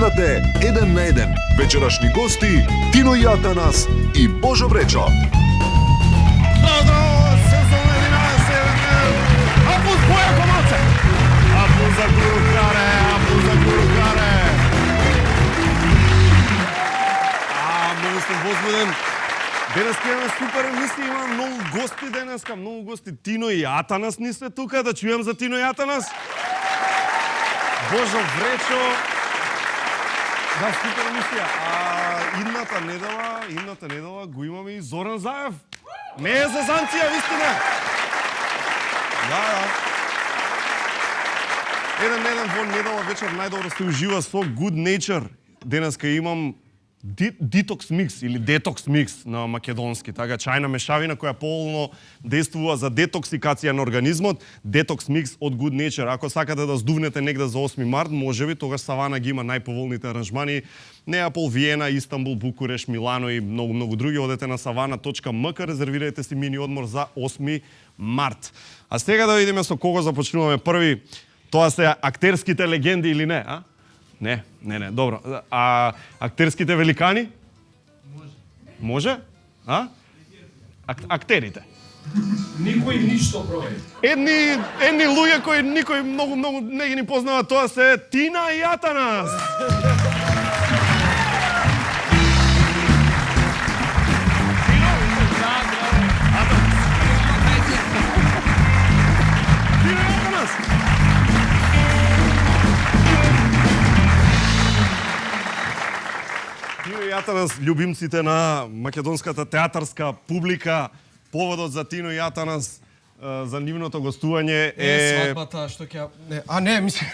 Гледате Еден на еден. Вечерашни гости Тино и Атанас и Божо Вречо. Здраво, сезон 11, Апуз боја комаце. Апуз за гурукаре, Апуз за гурукаре. Многу сум возбуден. Денеска имаме супер емисија, имам многу гости денеска, многу гости. Тино и Атанас ни се тука, да чујам за Тино и Атанас. Божо Вречо. Да, супер емисија. Идната недела го имаме и Зоран Заев. Не е за занција, вистина. Да. Еден во недела вечер најдобро се ужива со Good Nature. Денеска имам Detox Mix или Detox Mix на македонски, така чајна мешавина која полно действува за детоксикација на организмот. Detox Mix од Good Nature. Ако сакате да здувнете негде за 8 март, можеби, тогаш Савана ги има најповолните аранжмани. Неапол, Виена, Истанбул, Букуреш, Милано и многу други. Одете на savana.mk, резервирајте си мини одмор за 8 март. А сега да видиме со кого започнуваме први. Тоа се актерските легенди или не, а? Не, добро. А актерските великани? Може? А? Актерите. Никој ништо провери. Едни луѓе кои никој многу не ги ни познава, тоа се Тина и Атанас. Тино и Атанас, љубимците на македонската театарска публика. Поводот за Тино и Атанас за нивното гостување е свадбата што ќе не, мислам.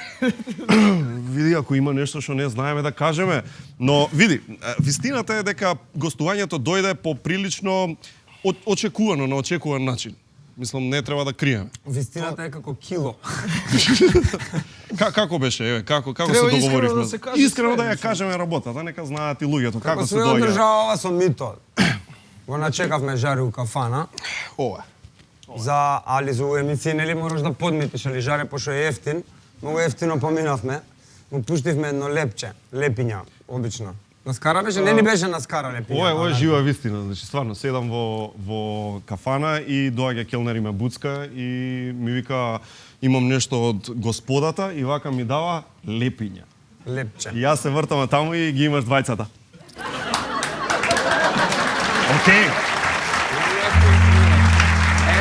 Види, ако има нешто што не знаеме да кажеме, но види, вистината е дека гостувањето дојде по прилично очекувано, на очекуван начин. Мислам, не треба да криеме. Вистината е како кило. Како беше, еве, како се договоривме? Искрено да ја кажеме работата, нека знаат и луѓето како се доаѓа. Како се одржава со мито. Го начекавме жари у кафана. Ова. Али за емисија нели можеш да подмитиш, али жаре пошто е ефтин. Многу ефтино поминавме. Му пуштивме едно лепче, лепиња, обично. Наскара беше? Не ни беше наскара лепиња. Ова е жива вистина, значи стварно седам во кафана и доаѓа келнер и ме буцка и ми вика имам нешто од господата и вака ми дава лепиња. Лепче. И јас се вртам таму и ги имаш двајцата. Океј.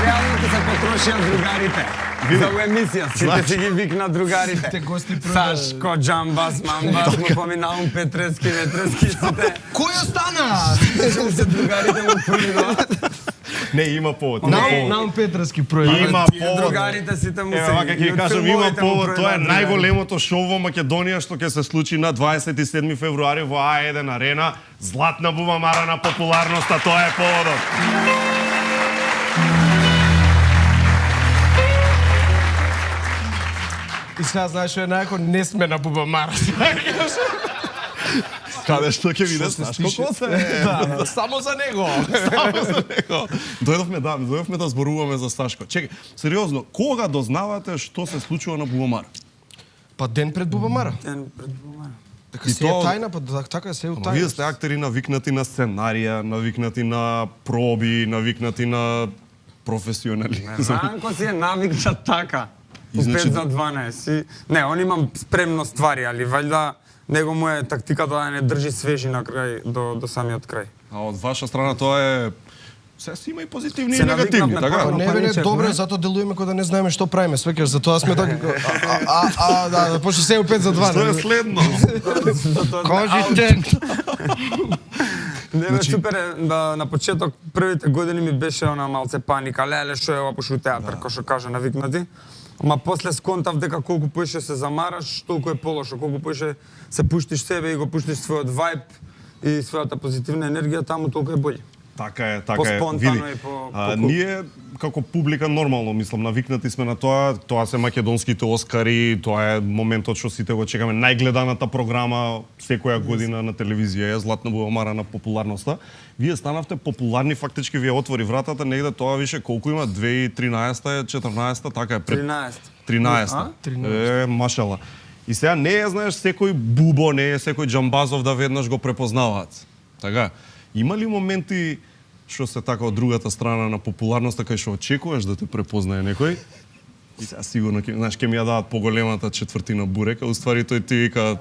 Реално ќе се потрошија другарите. За емисија, сите си ги викна другарите. Сите гости Сашко, Джамбас, Мамбас, му поминавам Петрески, сите. Кој остана? Се другарите му поминавам. Не, има повод. Наум Петрески пројава. Има повод. Другарите сите му се. Ева, вака ќе ви кажам, има повод. Тоа е најголемото шоу во Македонија што ќе се случи на 27 февруари во А1 арена. Златна бубамара на популарноста, тоа е поводот. И сега знаеш што е најако, не сме на бубамара. Каде што ќе видиш Сашко Коце? Да, само за него. Дојдовме да зборуваме за Сашко. Чекај, сериозно, кога дознавате што се случува на бубамара? Па ден пред бубамара. Ден пред бубамара. Така се е тајна, па така се е у тајна. Вие сте актери навикнати на сценарија, навикнати на проби, навикнати на професионализм. Ранко си е навикнат така. У 5 за 12. Не, он имам спремно ствари, али вајда него му е тактиката да не држи свежи на крај до самиот крај. А од ваша страна тоа е се си има и позитивни и Се негативни, навикнавме така? порано. Не бе, Паничев, добро, не? затоа делуваме кога да не знаеме што правиме, свеќаш, затоа сме така. Да, пошто се е у 5 за 2. Тоа е следно. Кажите. Не бе, супер е, на почеток првите години ми беше она малце паника, леле што е ова пошто театар, кој што кажа навикнати. Ама после сконтав дека колку поише се замараш, толку е полошо, колку поише се пуштиш себе и го пуштиш својот вајб и својата позитивна енергија, таму толку е боље. Така е. По-спонтано Види, и по ние како публика нормално мислам навикнати сме на тоа се македонските Оскари, тоа е моментот што сите го чекаме, најгледаната програма секоја година на телевизија е Златна бубамара на популарноста. Вие станавте популарни, фактички вие отвори вратата негде тоа више колку има 2013 14 така е пред 13. 13. Машала. И сега не е, знаеш, секој бубо, не е секој џамбазов да веднаш го препознаваат. Така, има ли моменти што се така од другата страна на популарноста кај што очекуваш да те препознае некој? И сега сигурно ќе, знаеш, ќе ми ја дадат поголемата четвртина бурека, уствари тој ти вика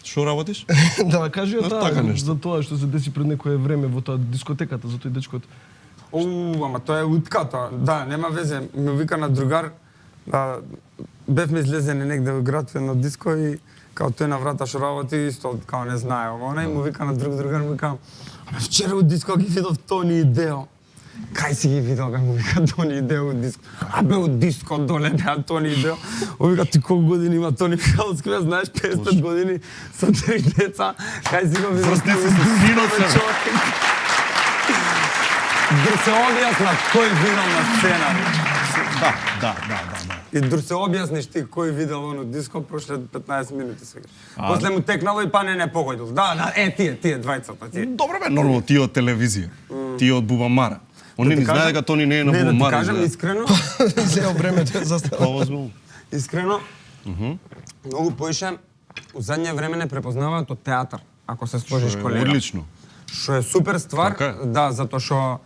што работиш? Да, кажи ја Така нешто. за тоа што се деси пред некое време во тоа дискотеката, за тој дечкот. Ама тоа е утката. Да, нема везе. Ме вика на другар, да, бевме излезени негде во град во едно диско и као тој на врата што работи, исто као не знае. Онај му вика на другар, му вика, абе вчера од диско ги видов Тони и Део. Кај си ги видел, кај му вика Тони и Део од диско. Абе од диско доле беа Тони и Део. Му вика ти колку години има Тони Михалски, бе, знаеш 50 години со 3 деца. Кај си го видел? Врсти се со синот се. Да се објасна кој видел на сцена. Да. И да се објасниш ти кој видел оно диско прошле 15 минути сега. После му текнало и па не погодил. Да, тие двајцата, тие. Добро бе, нормално, ти од телевизија, ти од Бубамара. Он не знае дека Тони не е на Не, да ти Бубамара. кажам искрено, Зео времето за Повозму. искрено, многу поише у задње време не препознаваат од театар, ако се сложиш колега. Одлично. Што е супер ствар, Така е. да, затоа што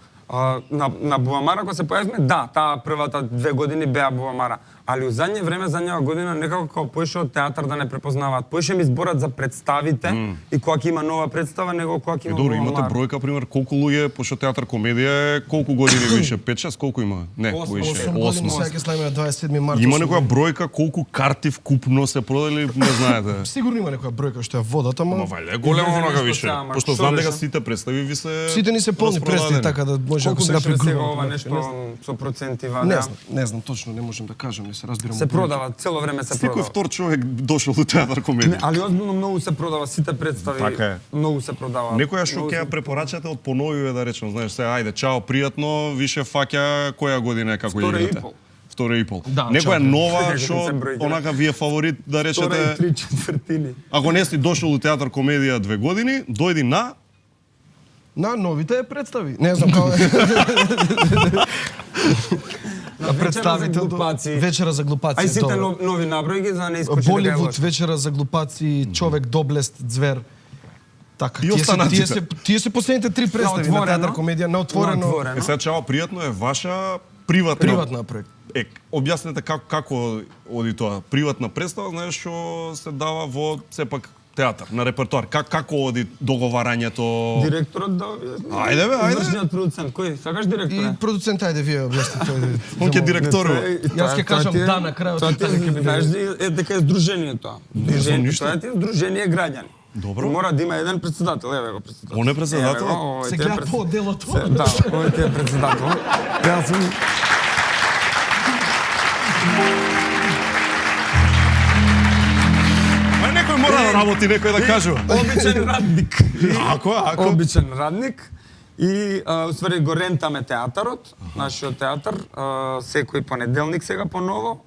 на Бубамара кога се појавивме, да, таа првата 2 години беа Бубамара, али у задње време, задњава година некако како поише од театар да не препознаваат. Поише ми зборат за представите и кога ќе има нова представа, него кога ќе има Добро, имате Бубамара. бројка, пример, колку луѓе, пошто театар комедија е колку години више? 5-6, колку има? Не, Осм, поише. 8 години, сега ќе славиме на 27 март. Има 8 некоја години. бројка колку карти вкупно се продали, не знаете. Сигурно има некоја бројка што ја водат, Ма ама вале, големо Излезе онага нешто више. сега, ама Пошто што знам дека беше? сите представи ви се сите ни се полни представи, така да може ако Колку се беше направи сега Google. ова Не нешто знам. со проценти Не валја? знам, не знам точно, не можам да кажам, не се разбирам. Се од бројки. продава, цело време се Секој продава. втор човек дошол до театар Не, комедија. али озбилно многу се продава, сите представи Така е. многу се продаваат. Некоја што ќе ја препорачате од поновиве да речем, знаеш, сега ајде, чао, пријатно, више фаќа која година е како Втора и играте. пол. Втора и пол. Да, Некоја чао. нова Не што се бројќа. онака ви е фаворит да Втора и речете, 3/4. ако не си дошол до театар комедија 2 години, дојди на На новите представи. Не знам како На представител глупаци. вечера за глупаци. Ај сите добро. нови набројки за да не искочи дека е Боливуд, лошо. вечера за глупаци, човек, доблест, звер. Така, И останатите. тие се последните 3 представи на отворено. театар комедија на отворено. Е, сега чао, пријатно е ваша приватна. Приватна проект. Е, објаснете како оди тоа. Приватна представа, знаеш што се дава во сепак театар, на репертоар. Како оди договарањето? Директорот да објасни. Ајде бе, ајде. Извршниот продуцент, кој? Сакаш И директор? продуцент, ајде вие објаснете. Он ќе директорува. Јас ќе кажам да на крајот, Тоа така ќе ти биде. знаеш е дека е здружение тоа. знам ништо. Тоа ти е здружение граѓани. Добро. И мора да има еден председател, еве го председател. Он е председател? Еве го, овој Се ти е гледа пред- по делото. Да, овој ти е председател. Јас сум Ај некој мора да работи, некој да кажува. обичен радник. Ако. Обичен радник. И усвари го рентаме театарот, нашиот театар, секој понеделник сега поново.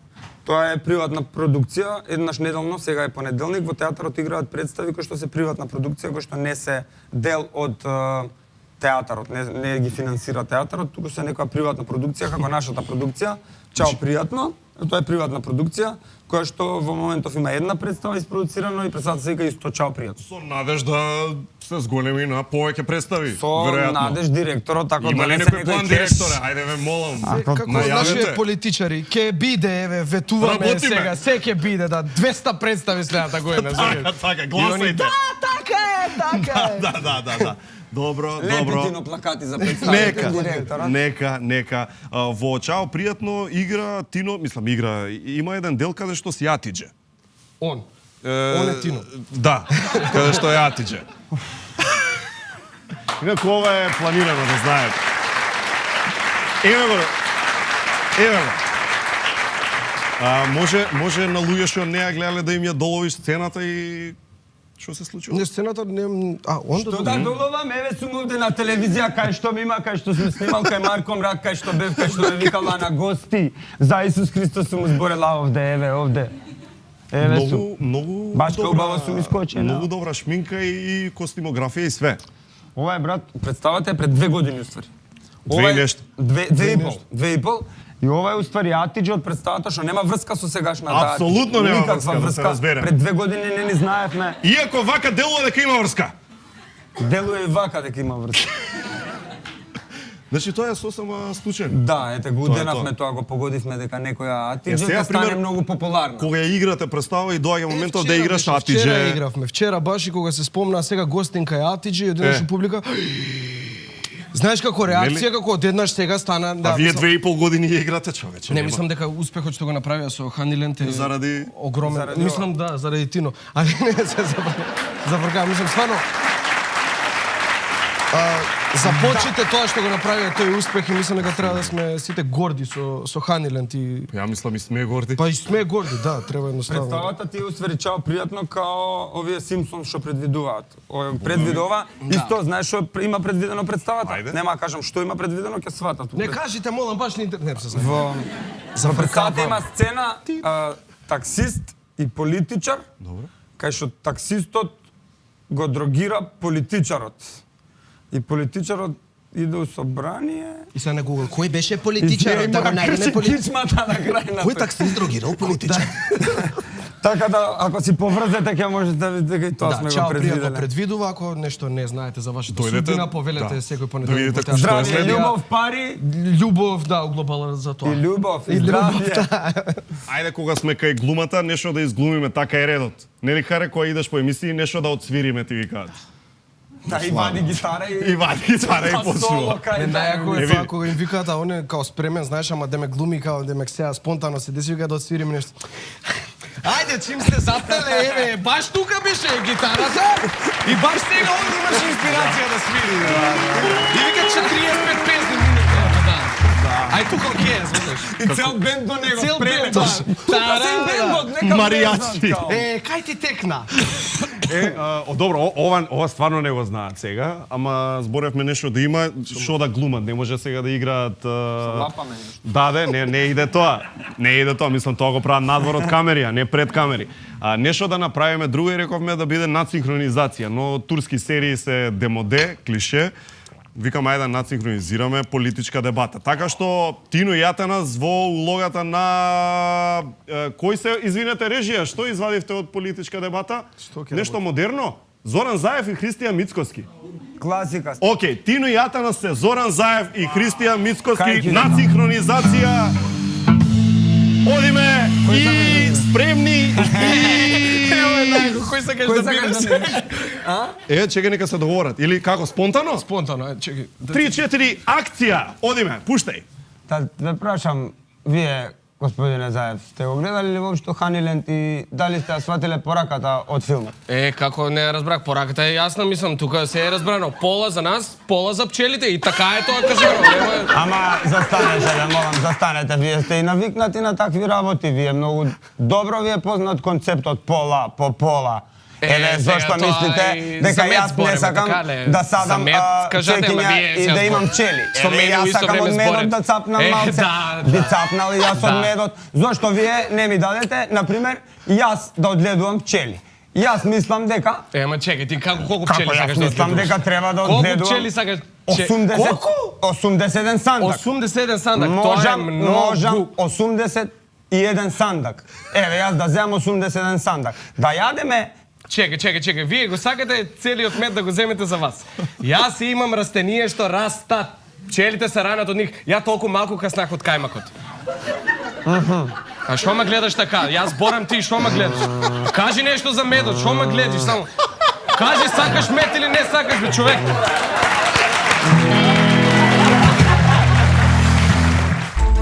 Тоа е приватна продукција, еднаш неделно, сега е понеделник, во театарот играат представи кои што се приватна продукција, кои што не се дел од театарот, не ги финансира театарот, туку се некоја приватна продукција, како нашата продукција. Чао, пријатно. Тоа е приватна продукција, која што во моментов има една представа испроducирано и представата се вика исто Чао, пријатно. Со надеж да се зголеми на повеќе представи, Со веројатно. надеж директорот, така Има ли донесе некој некој план, кеш. директоре? Ајде ме молам. Како Најавете. нашите политичари, ќе биде, еве, ветуваме Работиме. сега, се ќе биде, да, 200 представи следната година. Така, И гласајте. они, да, така е. Да. Добро. Лепитино плакати за представите директорот. Нека. Во Чао, пријатно игра Тино, мислам игра, има еден дел каде што си Атиџе. Он. Он е Тино. Да, каде што е Атиџе. Инаку ова е планирано, да знаете. Еме го. Може на луѓе што не ја гледале да им ја долови сцената и што се случува? Не сцената не он Што да доловам, еве сум овде на телевизија, кај што ми има, кај што сме снимал, кај Марко Мрак, кај што бев, кај што ме викала на гости. За Исус Христос сум зборела овде, еве, овде. Еве сум. Многу Башка добра- убаво сум искочена. Многу добра шминка и костимографија и све. Ова е брат, представата е пред 2 години уствари. Две и нешто. Две и пол. И ова е уствари атиџи од представата што нема врска со сегашната Апсолутно нема Никаква врска, да се разбереме. Пред 2 години не ни знаевме. Иако вака делува дека има врска. Делуе и вака дека има врска. Значи тоа е сосема случајно. Да, ете го Тоа е уденавме тоа, го погодивме дека некоја Е, сега, атиџи стане пример, многу популарна. Кога ја играте представа и доаѓа моментот да Вчера играш беше, Вчера атиџе. игравме. Вчера баш и кога се спомна сега гостинка е Атиџи, еднаш публика. Знаеш како реакција, како одеднаш сега стана... А вие 2,5 години ја играте, човече. Не, нема. мислам дека успехот што го направија со Ханилент е Заради- огромен. заради Мислам да, заради Тино. Али не се забркам, мислам стварно. Започнете тоа што го направија тој успех и мислам дека треба да сме сите горди со Ханилент и Ја мислам и сме горди. па и сме горди, да, треба едноставно. Представата ти е усваричао пријатно као овие Симпсон што предвидуваат. Предвидува, исто знаеш што има предвидено представата. Ајде. Нема да кажам што има предвидено, ќе сватат. Не кажите, молам, баш не интернет се знае. Во представата има сцена таксист и политичар. Добро. Кај што таксистот го дрогира политичарот. И политичарот иде у собрание. И сега на Google, кој беше И политичарот да го најдеме политичар? кичмата на крај на Кој таксист дрогирал политичар? Така да, ако си поврзете, ќе можете да видите дека и тоа Да, сме чао, го пријатно предвиделе. предвидува, ако нешто не знаете за вашата Дојдете, судбина, повелете да. секој Да понеделник. видите во што е театар. Здравје, следија. љубов, пари Љубов, да, углобала за тоа. и љубов, и И љубов, здравје. Ајде кога сме кај глумата, нешто да изглумиме, така е редот. Нели харе кога идеш по емисии, нешто да отсвириме ти викаат. Да, и вади гитара И вади гитара и Па соло почнува. кај Не, најако Не е ви- тоа кога им викаат, а он е као спремен, знаеш, ама да ме глуми, као да ме сега спонтано се деси, вика да отсвириме нешто. Ајде, чим сте запнале, еве, баш тука беше гитарата и баш сега он имаше инспирација да свири. И вика 45 песни минути, да. Ај тука окей, знаеш. И цел бенд до него Цел спремен. бенд, да. Тука се и бендот, нека Маријачи. бенд, као. Кај ти текна? Добро, ова стварно не го знаат сега, ама зборевме нешто да има што да глумат, не може сега да играат Лапаме нешто. Да, не иде тоа. Не иде тоа, мислам тоа го прават надвор од камери, а не пред камери. Нешто да направиме друго и рековме да биде надсинхронизација, но турски серии се демоде, клише. Викам ајде да надсинхронизираме политичка дебата. Така што Тино Јатанас во улогата на кој се извинете режија, што извадивте од политичка дебата? ќе Нешто модерно? Зоран Заев и Христијан Мицкоски. Класика. Океј, Тино Јатанас се Зоран Заев и Христијан Мицкоски Кај ги на нема? синхронизација. Одиме и спремни Кој сакаш Кој да сакаш бидеш? Е, чекај нека се договорат. Или како, спонтано? Спонтано, чекај. 3-4, акција! Одиме, пуштај. Да ве прашам, вие, господине Заев, сте го гледали ли воопшто Ханилент и дали сте ја сватиле пораката од филмот? Како не ја разбрах, пораката е јасна, мислам, тука се е разбрано. Пола за нас, пола за пчелите и така е тоа кажано. Нема... Ама застанете, ве молам, застанете. Вие сте и навикнати на такви работи. Вие многу добро ви е познат концептот пола по пола. Еве, сега зошто тоа мислите и дека за мед јас не збориме, сакам така ли? да За садам мед, кажете, ама чекиња вие и сега да имам збор- пчели? со Еве, мене у јас исто сакам време од медот зборим. да цапнам малце. Да, Би да. цапнал и јас од Да. медот. Зошто вие не ми дадете, например, јас да одгледувам пчели? Јас мислам дека Ема чекај, ти колку Како пчели јас сакаш да мислам одгледуваш? дека треба да Колку одгледувам пчели сакаш? 80 81 сандак. 81 сандак, тоа е Можам многу. 81 сандак. Еве јас да земам 81 сандак. Да јадеме Чекај, вие го сакате целиот мед да го земете за вас. Јас имам растение што растат. Пчелите се ранат од нив. Ја толку малку каснах од кајмакот. А што ме гледаш така? Јас борам ти, што ме гледаш? Кажи нешто за медот, што ме гледаш само? Кажи сакаш мед или не сакаш, бе, човек?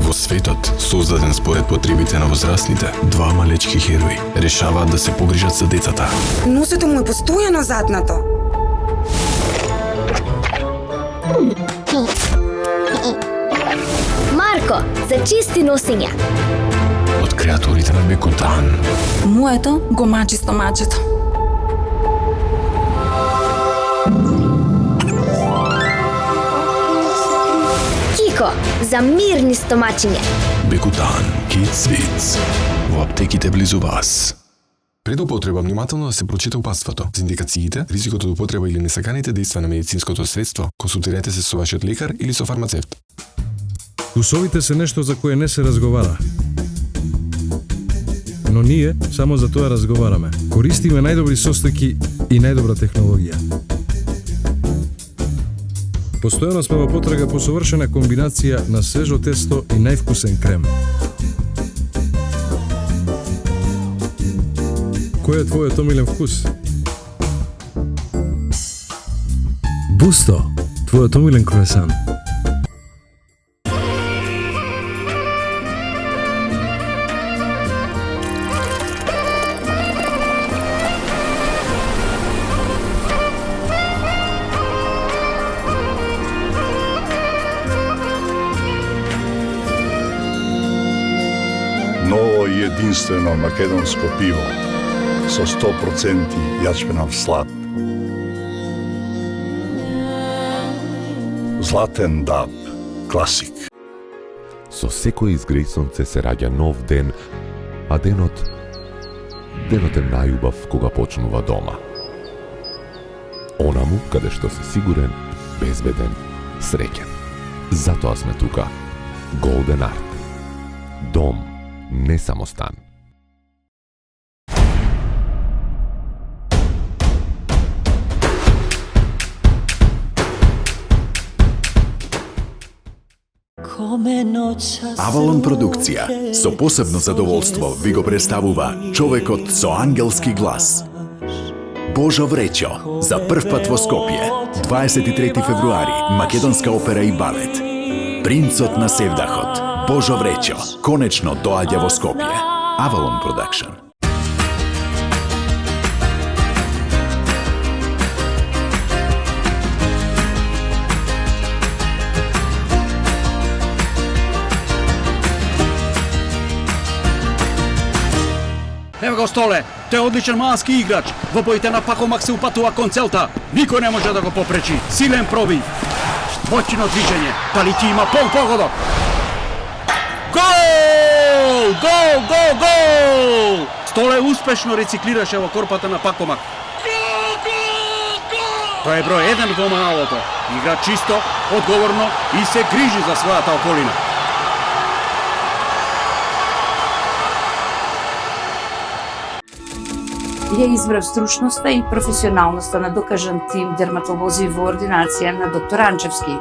Во светот, создаден според потребите на возрастните, двама лечки херои решаваат да се погрижат за децата. Носето му е постојано затнато. Марко, за чисти носења. Од креаторите на Бекутан. Моето го мачи стомачето. Кико, за мирни стомачиња. Бекутан, Kids Wits. Во аптеките близу вас. Пред употреба внимателно да се прочита упатството. За индикациите, ризикот од употреба или несаканите дејства на медицинското средство, консултирайте се со вашиот лекар или со фармацевт. Вкусовите се нешто за кое не се разговара. Но ние само за тоа разговараме. Користиме најдобри состојки и најдобра технологија. Постојано сме во потрага по совршена комбинација на свежо тесто и највкусен крем. Кој е твојот омилен вкус? Бусто, твојот омилен круасан. Ново и единствено македонско пиво со 100% јачменав слад. Златен даб, класик. Со секој изгреј сонце се раѓа нов ден, а денот е најубав кога почнува дома. Онаму каде што си сигурен, безбеден, среќен. Затоа сме тука. Golden Art. Дом, не само стан. Авалон продукција со посебно задоволство ви го представува човекот со ангелски глас. Божо Вречо, за прв пат во Скопје, 23 февруари, Македонска опера и балет. Принцот на Севдахот, Божо Вречо, конечно доаѓа во Скопје. Авалон Продакшн. Ево го Столе, тој е одличен малски играч. Во боите на Пакомак се упатува кон целта. Никој не може да го попречи. Силен пробив. Моćно движење. Дали ти има погодок? Гол! Гол, гол, гол! Столе успешно рециклираше во корпата на Пакомак. Тој е број 1 во малото. Игра чисто, одговорно и се грижи за својата околина. Ја избрав стручноста и професионалноста на докажан тим дерматолози во ординација на доктор Анчевски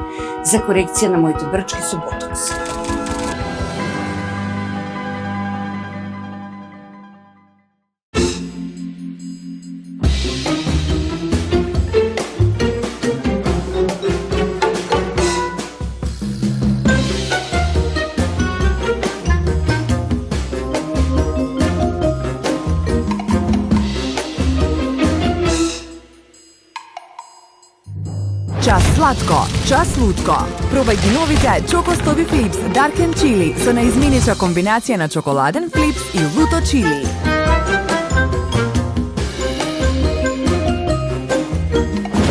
за корекција на моите брчки со ботокс. Час сладко, час лутко. Пробај ги новите Чокостови Флипс Dark and Chili со наизменича комбинација на чоколаден флипс и луто чили.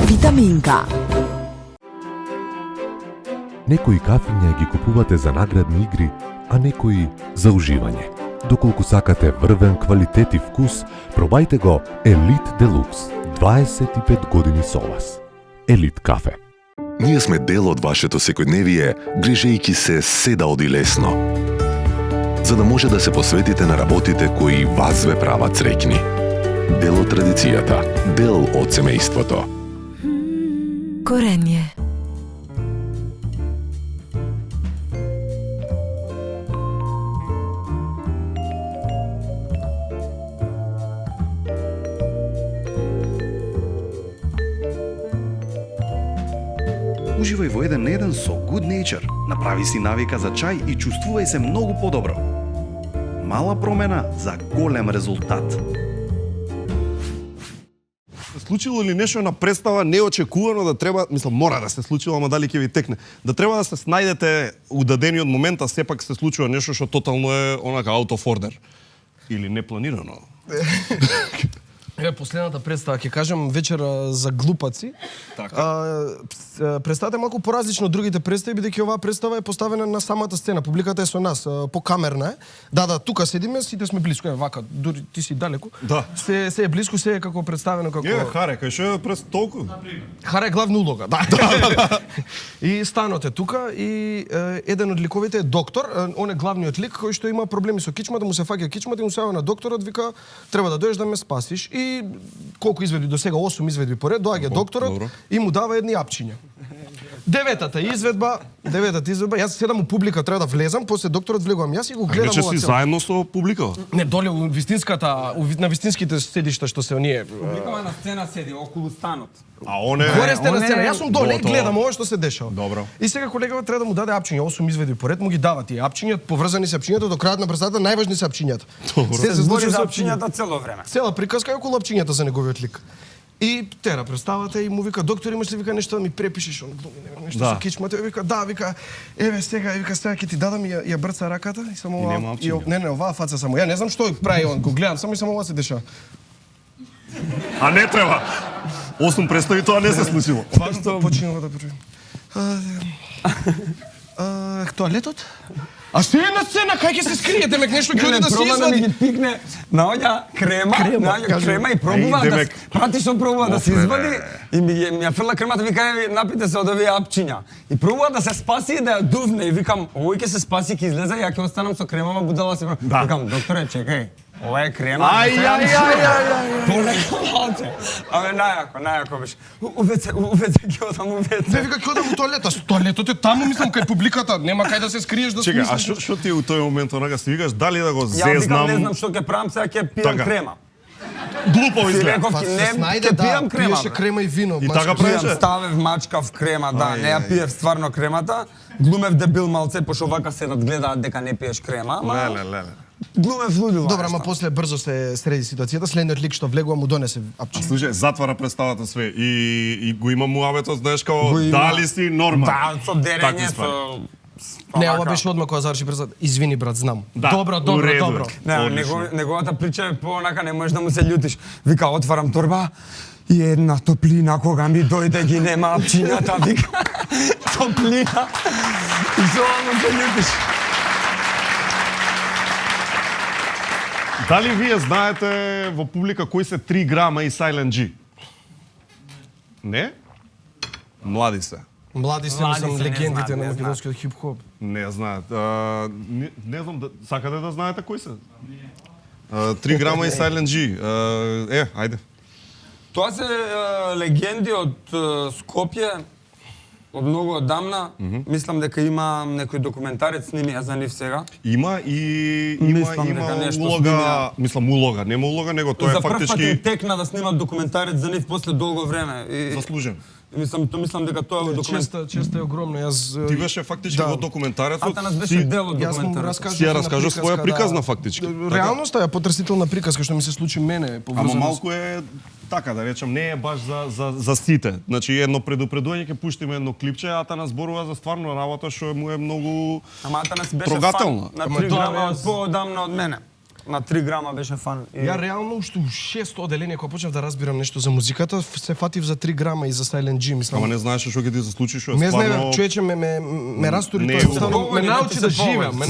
Витаминка. Некои кафиња ги купувате за наградни игри, а некои за уживање. Доколку сакате врвен квалитет и вкус, пробајте го Елит Делукс. 25 години со вас. Елит кафе. Ние сме дел од вашето секојдневие, грижејќи се седа оди лесно. За да може да се посветите на работите кои вас ве прават среќни. Дел од традицијата, дел од семејството. Коренје. Уживај во 1 на 1 со Good Nature. Направи си навика за чај и чувствувај се многу подобро. Мала промена за голем резултат. Случило ли нешто на представа неочекувано да треба, мислам, мора да се случило, ама дали ќе ви текне, да треба да се снајдете у дадениот момент, а сепак се случува нешто што тотално е онака out of order или непланирано? Еве последната представа, ќе кажем вечера за глупаци. Представата е малку поразлична од другите представи, бидејќи оваа представа е поставена на самата сцена. Публиката е со нас, покамерна е. Да, тука седиме, сите сме блиску, вака, дури ти си далеку. Да. Се е блиску, се е како представено како... Харе, кај што е пред толку? Харе е главна улога, да. И станот е тука и еден од ликовите е доктор, он е главниот лик кој што има проблеми со кичмата, му се фаќа кичмата и му се јавува на докторот, вика треба да дојдеш да ме спасиш. И колку изведби до сега, 8 изведби поред, доаѓа докторот и му дава едни апчиња. Деветата изведба, јас седам у публика, треба да влезам, после докторот влегувам јас и го гледам Вече ова си цел. заедно со публика? Не, доле у вистинската, на вистинските седишта што се оние. Публикава на сцена седи околу станот. А он е... Горе сте на сцена, јас сум доле и Готово. гледам ова што се дешава. Добро. И сега колегава треба да му даде апчиња, 8 изведби поред, му ги дава тие апчиња, поврзани се апчињата, до крајот на представата најважни се апчињата. Се збори случува за со апчињата цело време. Цела приказка е околу апчињата за неговиот лик. И тера представата и му вика доктор, имаш ли вика нешто да ми препишеш, он глуми нешто со кичмата, и вика да, вика еве сега ќе ти дадам и ја брца раката и само ова не оваа фаца само. Ја не знам што прави он, го гледам само и само ова се дешава. А не треба. 8 представи тоа не се случило. Важно починува да почуем. Тоалетот? А што е на сцена? Кај ќе се скриете? Мек нешто ќе оди да се извади. Да ми пикне, наоѓа крема и пробува да прати што пробува да се извади и ми ја фрла кремата, вика еве напите се од овие апчиња. И пробува да се спаси и да ја дувне и викам овој ќе се спаси, ќе излезе, ја ќе останам со кремава будала се. Викам докторе, чекај. Ова е крема. Полека малце. Абе, најако беше. Увеце ќе одам увеце. Не, вика, ќе одам у тоалета. Тоалетот е таму, мислам, кај публиката. Нема кај да се скриеш да Чекај, смислиш. а што ти у тој момент онака си викаш, дали да го Ја викам, зезнам? не знам што ќе правам, сега ќе пијам крема. Глупо изгледа. Па се снајде да пиеше крема и вино. И така правеше? Ставев мачкав крема, да, не ја пиев стварно кремата. Глумев дебил малце, пошто вака се надгледаат дека не пиеш крема. Леле. Глумев лудило. Добра, ама после брзо се среди ситуацијата, следниот лик што влегува му донесе апчиња. Слушај, затвара представата све и го има муабетот, знаеш како дали си нормал. Да, со дерење, со... Не, ова беше одма кога заврши брзо. Извини брат, знам. Добро. Не, неговата прича е понака, не можеш да му се љутиш. Вика, отварам торба и една топлина кога ми дојде ги нема апчињата, вика. Топлина. И со ова му се љутиш. Дали вие знаете во публика кои се 3 грама и Silent G? Не? Млади се. Млади се, сум легендите на македонскиот хип-хоп. Не знаат. Не знам, сакате да знаете кои се? 3 грама и Silent G. Ајде. Тоа се легенди од Скопје, од многу одамна. Мислам дека има некој документарец снимија за нив сега. Има улога, улога, нема улога, него тоа е фактички... За прв пат текна да снимат документарец за нив после долго време. Заслужен. Мислам дека тоа е документарец. Честа е огромна. Ти беше фактички во документарецот. Атанас беше дел од документарецот. Си ја раскажа своја приказна фактички. Реалноста е потресителна приказка што ми се случи мене. Ама малку е така да речам, не е баш за сите. Значи едно предупредување ќе пуштиме едно клипче, Атанас зборува за стварно работа што му е многу трогателна. На 3 грама поодамна од мене. На 3 грама беше фан. Ја реално уште у 6 оделение кога почнав да разбирам нешто за музиката, се фатив за 3 грама и за Silent G, мислам. Ама не знаеш што ќе ти се случи, што е стварно. Не стварно... знаев, човече ме растури тоа, ме научи да живеам,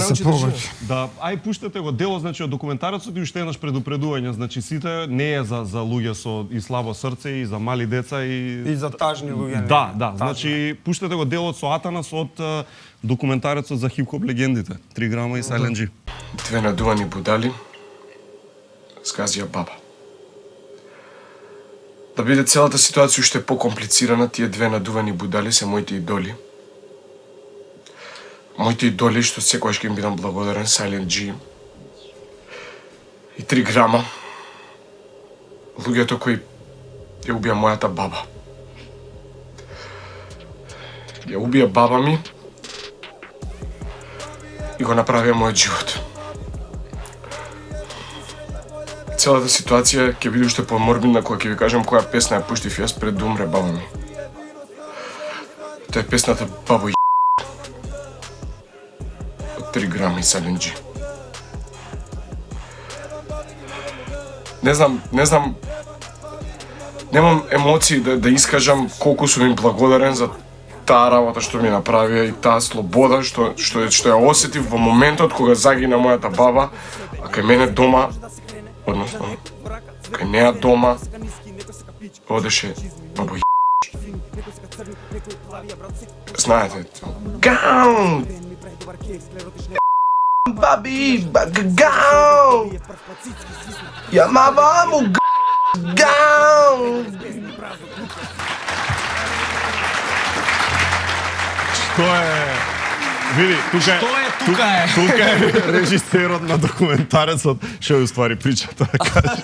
Да, ај пуштете го дело, значи од документарецот и уште еднаш предупредување, значи сите не е за луѓе со и слабо срце и за мали деца и за тажни луѓе. Да, значи пуштете го делот со Атанас од документарецот за хип-хоп легендите, 3 грама и Silent G. Две надувани будали згазија баба. Да биде целата ситуација уште покомплицирана, тие две надувани будали се моите идоли. Моите идоли што секогаш ќе им бидам благодарен, Silent G и 3 грама. Луѓето кои ја убија мојата баба. Ја убија баба ми и го направија мојот живот. Целата ситуација ќе биде уште поморбидна кога ќе ви кажам која песна ја пуштив јас пред да умре баба ми. Тоа е песната Бабо од 3 грама и Silent G. Не знам немам емоции да искажам колку сум им благодарен за таа работа што ми направија и таа слобода што ја осетив во моментот кога загина мојата баба, а кај мене дома, односно кај неа дома, одеше бабо ј***. Знаете, гау! Babi, gau! Chamava-mo gau! Што е? Види, тука е режисерот на документарецот, што е уствари причата, да каже.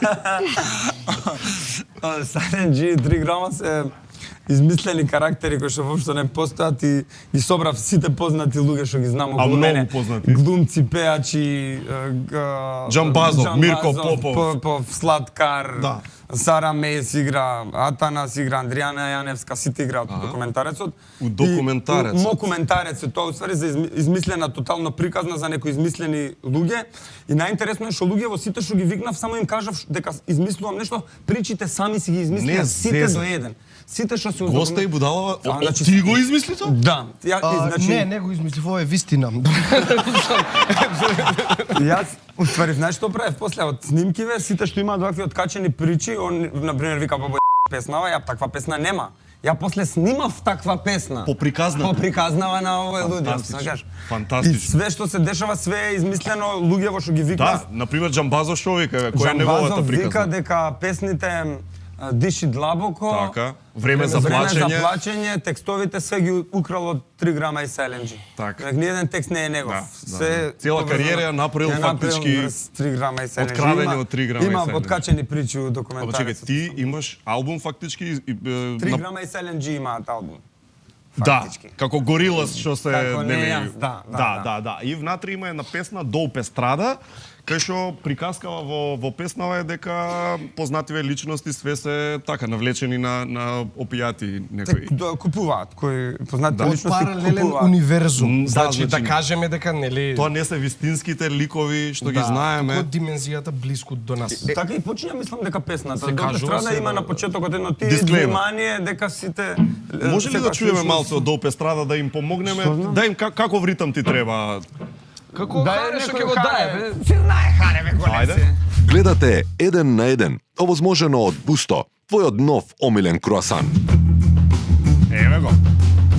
Silent G 3 грама се измислени карактери кои што воопшто не постојат и собрав сите познати луѓе што ги знам околу мене. Глумци, пеачи, Джамбазов, Мирко Попов, Сладкар, Сара Мејс игра, Атанас игра, Андријана Јаневска, сите играат во документарецот. У документарецот? Мокументарецот, тоа уствари за измислена, тотално приказна за некои измислени луѓе. И најинтересно е што луѓе во сите што ги викнав, само им кажав дека измислувам нешто, причите сами си ги измислија, сите до еден. Сите што се Госта и Будалова, ти го измисли тоа? Да. Не го измислив, ова е вистина. Јас уствари, знаеш што правев после од снимкиве, сите што имаат вакви откачени причи, он например вика бабо песнава, ја таква песна нема. Ја после снимав таква песна. Поприказнава на овој луѓе, Фантастично. И све што се дешава, све е измислено, луѓе во што ги викнав. Да, например Джамбазов што вика, која е неговата приказна? Джамбазов вика дека песните диши длабоко. Така. Време за плачење. Текстовите све ги украл од 3 грама и Silent G. Така. Ниеден текст не е негов. Цела кариера ја направил фактички 3 грама и Silent G. Открадење од 3 грама и Silent G. Има откачени причи у документарецот. Чекај, ти имаш албум фактички 3 грама и Silent G имаат албум. Да, како Горилас што се Да. И внатре има една песна Долпе страда, кај што приказкава во песнава е дека познативе личности све се така навлечени на опијати некои. Купуваат, кои познати личности купуваат. Паралелен универзум. Значи да кажеме дека нели тоа не се вистинските ликови што ги знаеме. Од димензијата блиску до нас. Така и почиња мислам дека песната Долпе страда има на почетокот едно внимание дека сите може ли да чуеме малку од Долпе страда да им помогнеме? Да им каков ритам ти треба? Како харе што ќе го дае, бе? Си знае харе, бе, голем. Гледате 1 на 1, овозможено од Бусто, твојот нов омилен круасан. Еве го.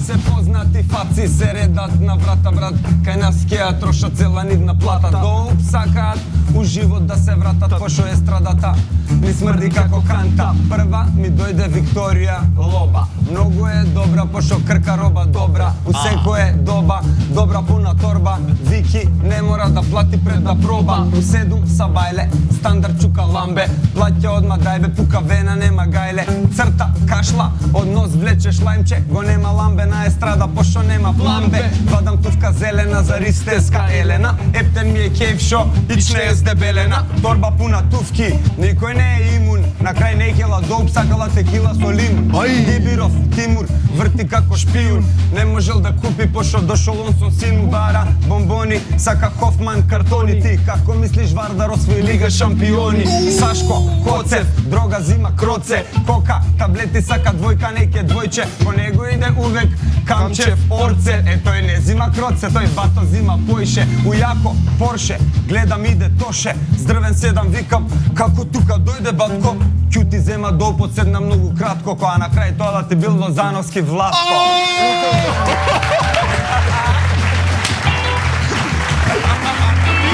Се познати фаци се редат на врата, брат. Кај нас кеа троша цела нивна плата. Долп сакаат у живот да се вратат, пошо естрадата ми смрди како канта. Прва ми дојде Викторија Лоба. Многу е добра, пошо крка роба добра. У секое доба, добра пуна торба. Вики не мора да плати пред да проба. У 7 са бајле, стандард чука ламбе. Плаќа одма дајбе, пука вена, нема гајле. Црта, кашла, од нос влечеш лајмче. Го нема ламбе на естрада, пошо нема пламбе. Вадам тувка зелена за ристеска Елена. Ептен ми е кејф шо, ичне е здебелена. Торба пуна тувки, никој не е имун. На крај некела долп, сакала текила со лимун. Гибиров, Тимур, врти како шпијун. Не можел да купи, пошо дошол он со син бара. Бомбони, сака Хофман, картони. Ти како мислиш Вардар освои Лига шампиони? Сашко, Коцев, дрога зима кроце. Кока, таблети сака двојка, неке двојче. По него иде увек Камчев, Орце. Е, тој не зима кроце, тој бато зима поише. Ујако, Порше, гледам иде Тоше. Здрвен 7 викам, како тука дојде батко. Ќути зема долпот седна многу кратко, која на крај тоа да ти бил Лозановски Влатко.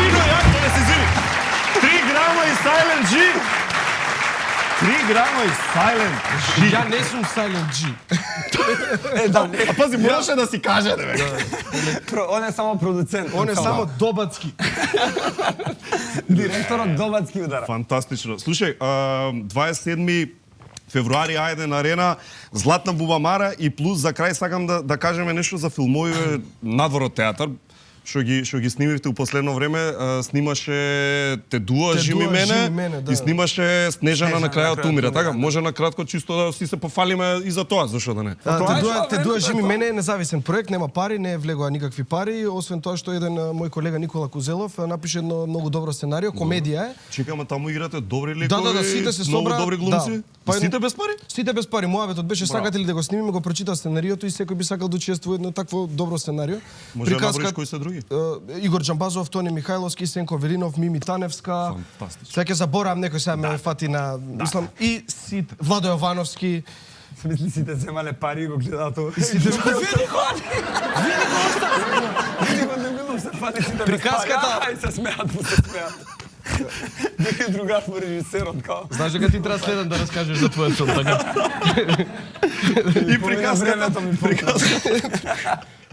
Ино, јако да се зини. 3 грама и Silent G. 3 грама и Silent G. Ја не сум Silent G. А пази, мораше да си каже, бе. Он е само продуцент. Он е само Добацки. Директорот Добацки удара. Фантастично. Слушај, 27 февруари ајде на арена Златна бубамара и плюс за крај сакам да кажеме нешто за филмови надвор од театар. што ги снимивте у последно време, снимаше Те дуа жими мене и снимаше Снежана на крајот умира, така? Може на кратко чисто да си се пофалиме и за тоа, зашо да не? Те дуа жими мене е независен проект, нема пари, не влегоа никакви пари, освен тоа што еден мој колега Никола Кузелов напише едно многу добро сценарио, комедија е. Чекаме, таму играте добри ликови, Да, сите се многу собра. добри глумци. Сите без пари? Сите без пари. Мојаветот беше сакате ли да го снимиме, го прочитав сценариото и секој би сакал да учествува едно такво добро сценарио. Може да наброиш кои се други? Игор Джамбазов, Тони Михајловски, Сенко Велинов, Мими Таневска. Фантастично. Сега ќе заборавам некој сега ме фати на мислам и сите Владо Јовановски. Мисли сите земале пари и го гледаат тоа. Приказката се смеат. Некој другар во режисерот као. Знаеш дека ти треба следен да раскажеш за твојот филм, така? И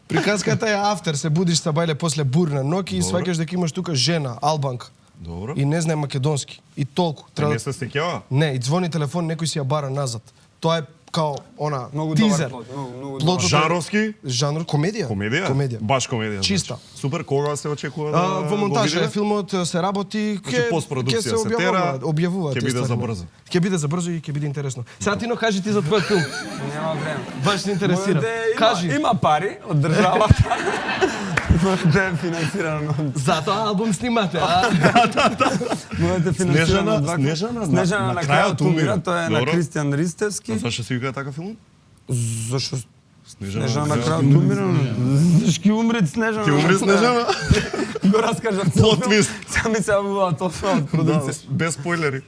приказката е автер, се будиш са бајле после бурна ноќ и сваќаш дека имаш тука жена, албанка. Добро. И не знае македонски. И толку. Не се сеќава? Не, и звони телефон, некој си ја бара назад. Тоа е као она тизер. Много жанровски? Жанр комедија. Комедија? Баш комедија. Чиста. Супер, кога се очекува да Во монтажа го филмот се работи, ќе постпродукција се тера, објавуваат. ќе биде за брзо. Ќе биде за брзо и ќе биде интересно. Сега Тино, кажи ти за твојот филм. Нема време. Баш се интересира. Кажи. Има пари од државата. Мојата е финансирано. Затоа албум снимате, а? Мојата е финансирано. Снежана на крајот умира, тоа е на Кристијан Ристевски. Зашто се вика така филм? Зашто Снежана на крајот умира. Зашто умре Снежана? Ќе умре Снежана? Го раскажам. Плот твист. Сами се јавува тоа од продукција. Без спойлери.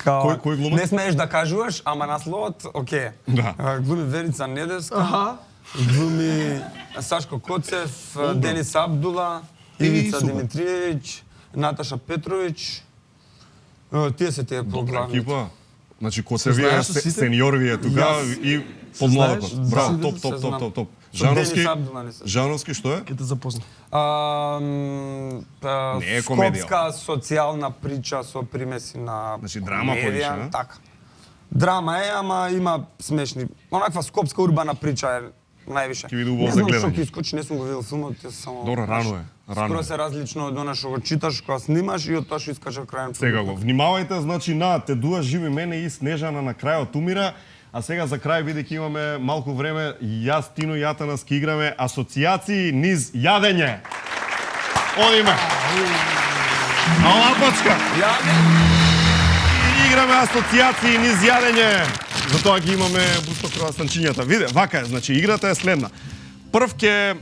Кој глумач? Не смееш да кажуваш, ама насловот, окей. Глуми Верица Недевска. Глуми Сашко Коцев, Денис Абдула, Ивица Димитриевич, Наташа Петрович. Тие се тие поглавни. Екипа. Значи Коцев вие сеньор вие тука и подмладок. Браво, топ. Жановски што е? Ќе те запозна. Не е комедија. Скопска социјална прича со примеси на значи драма повише, не? Така. Драма е, ама има смешни. Онаква скопска урбана прича е највише. Ќе биде убаво за гледање. Не знам што ќе искочи, не сум го видел филмот, само. Добро, рано е. Скоро се различно од она што го читаш, кога снимаш и од тоа што искаш крајен. Сега го внимавајте, значи на Те дуа живи мене и Снежана на крајот умира. А сега за крај, бидејќи имаме малку време, јас, Тино и Атанас ки играме асоцијации низ јадење. Одиме. Лапачка. Играме асоцијации низ јадење. Затоа ги имаме бустокроасанчињата. Виде, вака е, значи играта е следна. Прв ќе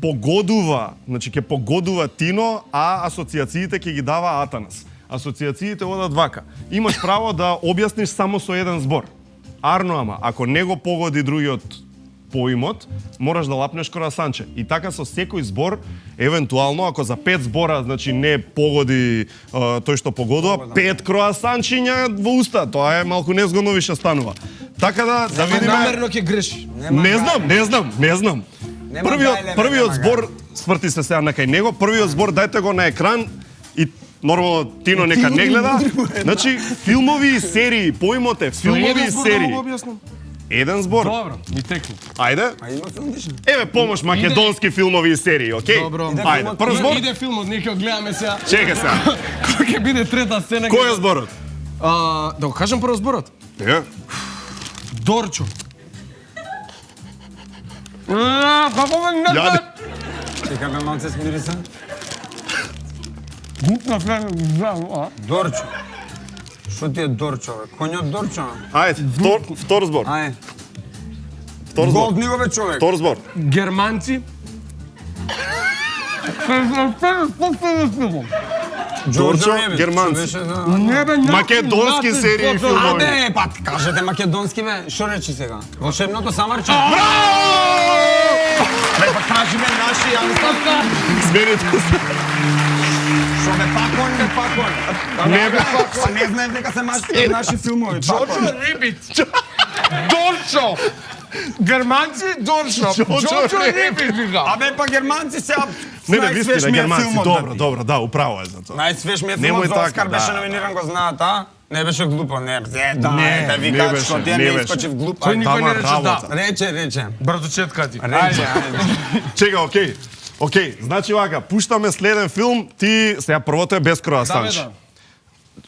погодува, значи ќе погодува Тино, а асоцијациите ќе ги дава Атанас. Асоцијациите одат вака. Имаш право да објасниш само со еден збор. Арно ама, ако не го погоди другиот поимот, мораш да лапнеш кроасанче. И така со секој збор, евентуално, ако за 5 збора, значи не погоди тој што погодува, 5 кроасанчиња во уста. Тоа е малку незгодно више станува. Така да видиме... Намерно ќе греши. Не знам. Првиот збор, сврти се сега на кај него, првиот збор дајте го на екран и нормално Тино нека не гледа. Значи, филмови и серии, поимот е филмови и серии. Еден збор. Добро, ми текни. Ајде. Еве помош македонски филмови и серии, окей? Добро. Ајде, прв збор. Иде филмот, ние ќе го гледаме сега. Чекај сега. Кој ќе биде трета сцена? Кој е зборот? Да го кажам прво зборот. Дорчо. Како ме не? Чекаме малце смири се. Гупна флен, а? Дорчо. Што ти е Дорчо, бе? Коњот Дорчо? Ајде, втор збор. Ајде. Втор збор. Голд нигове човек. Втор збор. Германци. Дорчо, германци. Македонски серии и филмови. Абе, па кажете македонски, бе. Што речи сега? Волшебното самарче? Бе, па кажи ме наши, ја не става. Смените се. Шо бе пакон? Не бе пакон. Па не знаем дека се наши филмови. Джоджо Рибиц. Дорчо. Германци, Дорчо. Джоджо Рибиц, вика. Абе, па германци се... Не, вистина, германци. Добро, да, управо е за тоа. Најсвеж ми е филмот за Оскар, беше номиниран, го знаат, а? Не беше глупо, не. Да викаат што ти не искочив глупо. Кој никој не рече да. Рече. Браточетка ти. Рече. Чека, окей. Океј, значи вака, пуштаме следен филм, ти сега првото е без кроасанчи.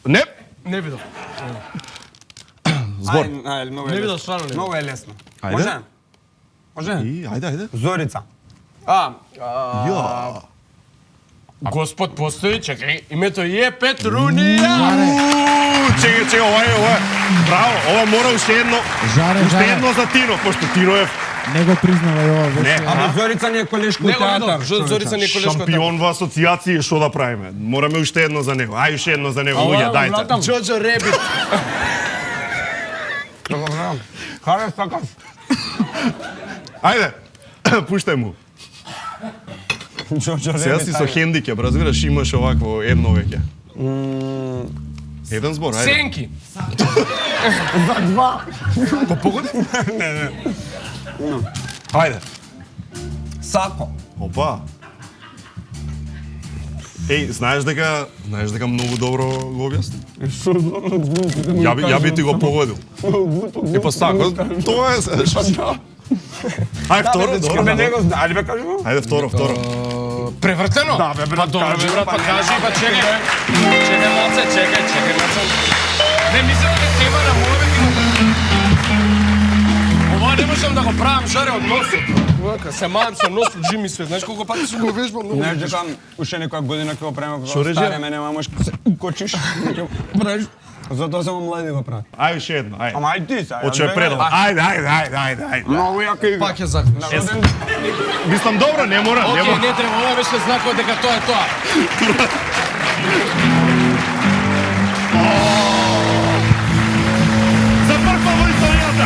Не? Не видов. Збор. Не видов, стварно не видов. Много е лесно. Ајде. Може? Може? Ајде. Зорица. Ја. Господ постои, чекај, името е Петрунија. Чекај, ова е. Браво, ова мора уште едно. Уште едно за Тино, пошто Тино е Не го признава и ова беше. Абе Зорица не е колешко театар. Зорица не е колешко театар. шампион во асоцијации, што да правиме? Мораме уште едно за него. Ај уште едно за него, луѓе, дајте. Джоджо Ребит. Добро, знам. Харес така. Ајде, пуштај му. Сега си со хендикеп, разбираш, имаш овакво едно веќе. Еден збор, ајде. Сенки. За два. Па погоди? Не. Ајде. Сако. Опа. Еј, знаеш дека многу добро го објасни? Ја би ти го погодил. И па сако, тоа е. Ајде, второ, добро. Ајде бе кажи го. Ајде, второ. Превртено? Да, бе, брат, Па добро, кажи, брат, па кажи, па чекај. Чекај малце. Не мислам дека тема на мојот. Ова не можам да го правам жаре од носот. Вака, се мајам со нос, джи ми све. Знаеш колку пати сум го вежбал? Не, чекам, уште некоја година ќе го правиме, Шо кога рече? стареме, нема можеш се укочиш. Правиш. Затоа само млади го прават. Ајде уште едно, ајде. Ама ајде ти сега. Оче е предал. Ајде. Многу јака игра. Пак ја закнеш. Мислам добро, не мора. Океј, не треба, ова беше знакот дека тоа е тоа. За прв пат во историјата.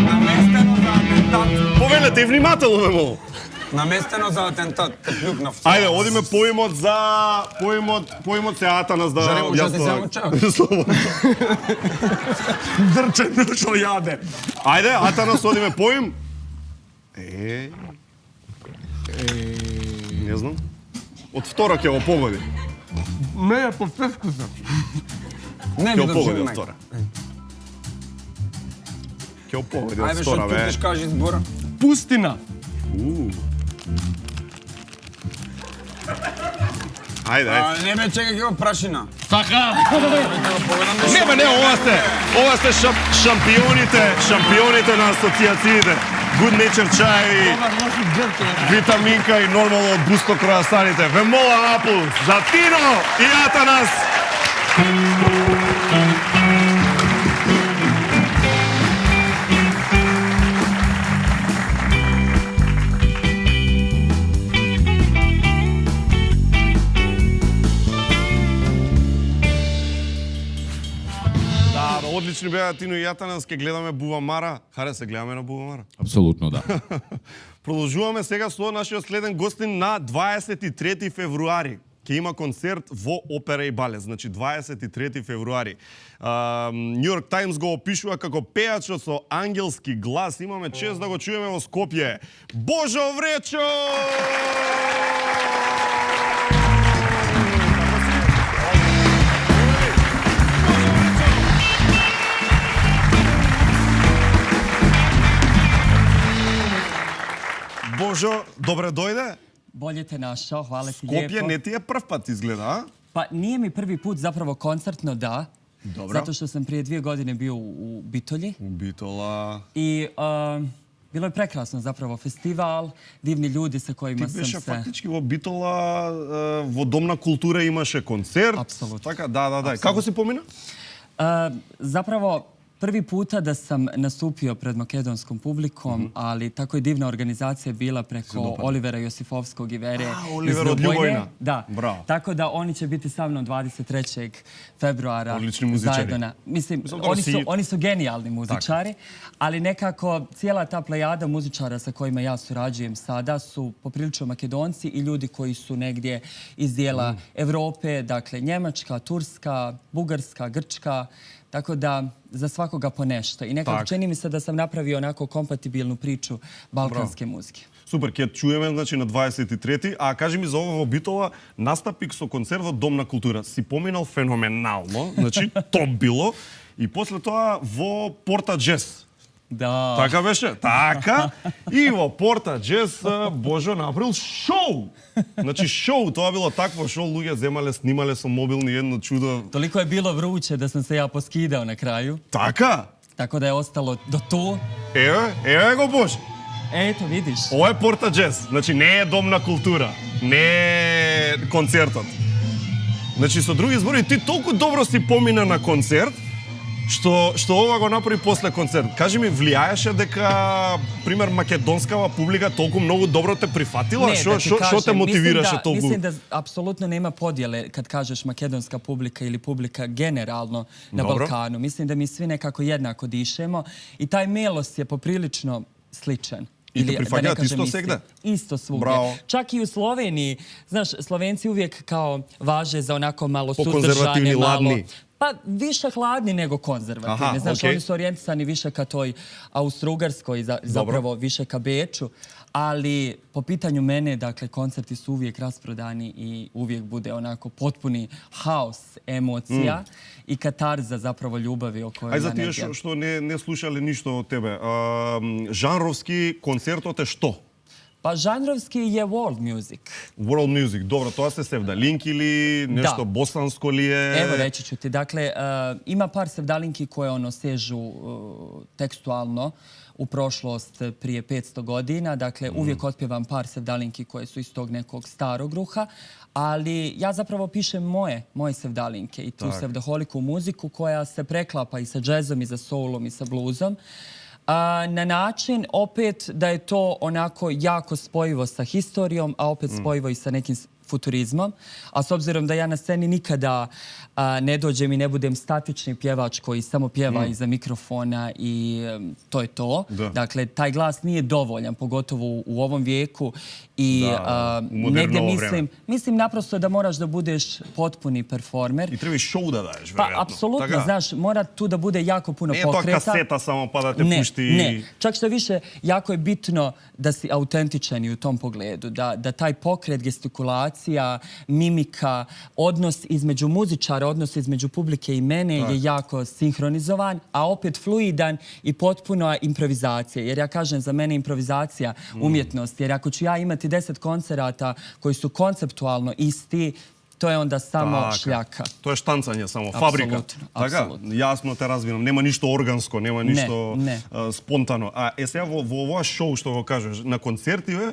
Наместено за атентат. Повелете и внимателно ме молам. Наместено за атентат. Те плюкнав. Ајде, одиме поимот за поимот се Атанас да Жаре, може да се објаснува. замучава. Дрче што јаде. Ајде, Атанас, одиме поим. Не знам. Од втора ќе го погоди. Не, по вкусна. Не Ќе ми го погоди од да втора. Ќе го погоди од Ајде, што втора, бе. ти кажи збора? Пустина. Ајде. Не ме чекај ќе го прашина. Така. Не, ова сте шампионите на асоциациите. Good Nature чај, витаминка и нормално бусто кроасаните. Ве молам аплауз за Тино и Атанас. Одлични беа Тино и Атанас, ке гледаме Бувамара. Харе се гледаме на Бувамара. Апсолутно да. Продолжуваме сега со нашиот следен гостин на 23 февруари. Ке има концерт во Опера и балет, значи 23 февруари. Нью Йорк Таймс го опишува како пејачот со ангелски глас. Имаме чест да го чуеме во Скопје. Божо Вречо! Божо, добре дојде. Bolje te našao, hvala ti lijepo. Skopje ne ti je prv pat izgleda, a? Pa nije mi prvi put, zapravo koncertno da. Dobro. Zato što sam prije 2 godine bio u Bitolji. U Bitola. I bilo je prekrasno zapravo festival, divni ljudi sa kojima sam se... Ти беше фактички во Битола, во Дом на култура имаше концерт. Apsolutno. Така, да. Како се помина? Zapravo, prvi puta da sam nastupio pred makedonskom publikom, ali tako je divna organizacija bila preko Olivera Josifovskog i Vere iz Oliver od Ljubojna. Da. Bravo. Tako da oni će biti sa mnom 23. februara. Odlični muzičari. Zajedno mislim, Mislim, oni su genijalni muzičari, ali nekako cijela ta plejada muzičara sa kojima ja surađujem sada su poprilično Makedonci i ljudi koji su negdje iz dijela Evrope, dakle Njemačka, Turska, Bugarska, Grčka, tako da za svakoga po nešto. I nekako čini mi se da sam napravio onako kompatibilnu priču balkanske muzike. Супер, ќе чуеме значи на 23-ти, а кажи ми за ова во Битола настапик со концерт во Дом на култура. Си поминал феноменално, значи топ било. И после тоа во Порта Джез. Да. Така беше? Така. И во Порта Джез Божо направил шоу. Значи шоу, тоа било такво шоу, луѓе земале, снимале со мобилни едно чудо. Toliko je bilo vruće da sam se ja poskidao na kraju. Така? Tako da je ostalo do tu. Еве го Боже. Ето, vidiš. Ова е Порта Джез. Значи не е дом на култура. Не е концертот. Значи со други збори, ти толку добро си помина на концерт, што ова го направи после концерт. Кажи ми, влијаеше дека, пример, македонскава публика толку многу добро те прифатила? Што те мотивираше толку? Mislim da apsolutno nema podjele kad kažeš makedonska publika ili publika generalno na Balkanu. Mislim da mi svi nekako jednako dišemo i taj melos je poprilično sličan. I te prifakljat isto segde? Isto svugdje. Bravo. Čak i u Sloveniji, znaš, Slovenci uvijek kao važe za onako malo konzervativni, suzdržane, malo... ladni. Pa više hladni nego konzervativni. Aha, znaš, okej. oni su orijentisani više ka toj Austro-Ugarskoj, zapravo više ka Beču. Ali po pitanju mene, dakle, koncerti su uvijek rasprodani i uvijek bude onako potpuni haos emocija i katarza zapravo ljubavi o kojoj Ај за тие што не слушале ништо од тебе. Жанровски концертот е што? Pa žanrovski je world music. World music, dobro, тоа се sevdalinki ili nešto bosansko li je? Evo reći ću ti, dakle, ima par sevdalinki koje sežu tekstualno u prošlost prije 500 godina. Dakle, uvijek otpjevam par sevdalinki koje su iz tog nekog starog ruha, ali ja zapravo pišem moje sevdalinke i tu sevdaholiku muziku koja se preklapa i sa džezom, i sa soulom, i sa bluzom. Na način opet da je to onako jako spojivo sa historijom, a opet spojivo i sa nekim futurizmom. A s obzirom da ja na sceni nikada ne dođem i ne budem statični pjevač koji samo pjeva iza mikrofona i to je to. Dakle, taj glas nije dovoljan, pogotovo u ovom vijeku. I negdje mislim naprosto da moraš da budeš potpuni performer. I treba i show da daješ, Pa, verjetno. apsolutno, znaš, mora tu da bude jako puno pokreta. Nije to kaseta samo pa da te pušti... Ne, čak što više, jako je bitno da si autentičan i u tom pogledu. Da taj pokret, gestikulacija, mimika, odnos između muzičara, odnos između publike i mene je jako sinhronizovan, a opet fluidan i potpuno improvizacija. Jer ja kažem, za mene improvizacija umjetnost. Jer ako ću ja imati 10 koncerata koji su konceptualno isti, to je onda samo šljaka. To je štancanje samo, fabrika. Apsolutno. Јасно те разбирам. Нема ништо органско, нема ништо спонтано. Сега во ова шоу што го кажеш, на концертиве,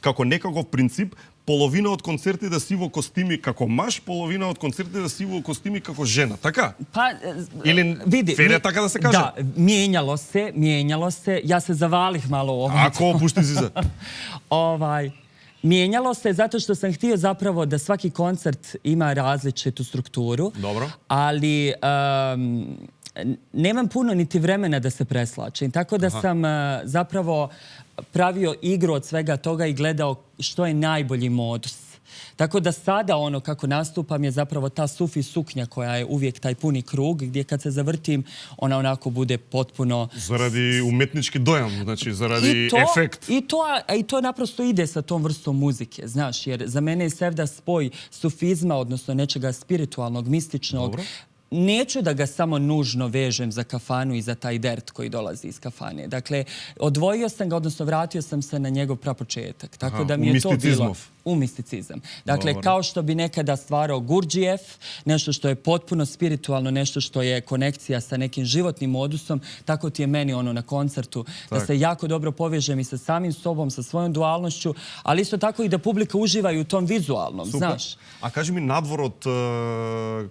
како некаков принцип, половина од концерти да си во костими како маж, половина од концерти да си во костими како жена, така? Pa, Или фере така да се каже? Da, mijenjalo se. Ja se zavalih malo u ovom. Ako, pušti si se. Mijenjalo se zato što sam htio zapravo da svaki koncert ima različitu strukturu. Dobro. Ali nemam puno niti vremena da se preslačim. Tako da sam zapravo pravio igru od svega toga i gledao što je najbolji modus. Tako da sada ono kako nastupam je zapravo ta sufi suknja koja je uvijek taj puni krug gdje kad se zavrtim ona onako bude potpuno... Заради umetnički dojam, znači zaради efekt. I to naprosto ide sa tom vrstom muzike, znaš, jer za mene je sevda spoj sufizma, odnosno nečega spiritualnog, mističnog. Neću da ga samo nužno vežem za kafanu i za taj dert koji dolazi iz kafane. Dakle, odvojio sam ga, odnosno vratio sam se na njegov prapočetak. Tako da mi je to bilo... U misticizam. Dakle, kao što bi nekada stvarao Gurdžijev, nešto što je potpuno spiritualno, nešto što je konekcija sa nekim životnim modusom, tako ti je meni ono na koncertu. Da se jako dobro povežem i sa samim sobom, sa svojom dualnošću, ali isto tako i da publika uživa i u tom vizualnom, znaš. A kaži mi, надвор од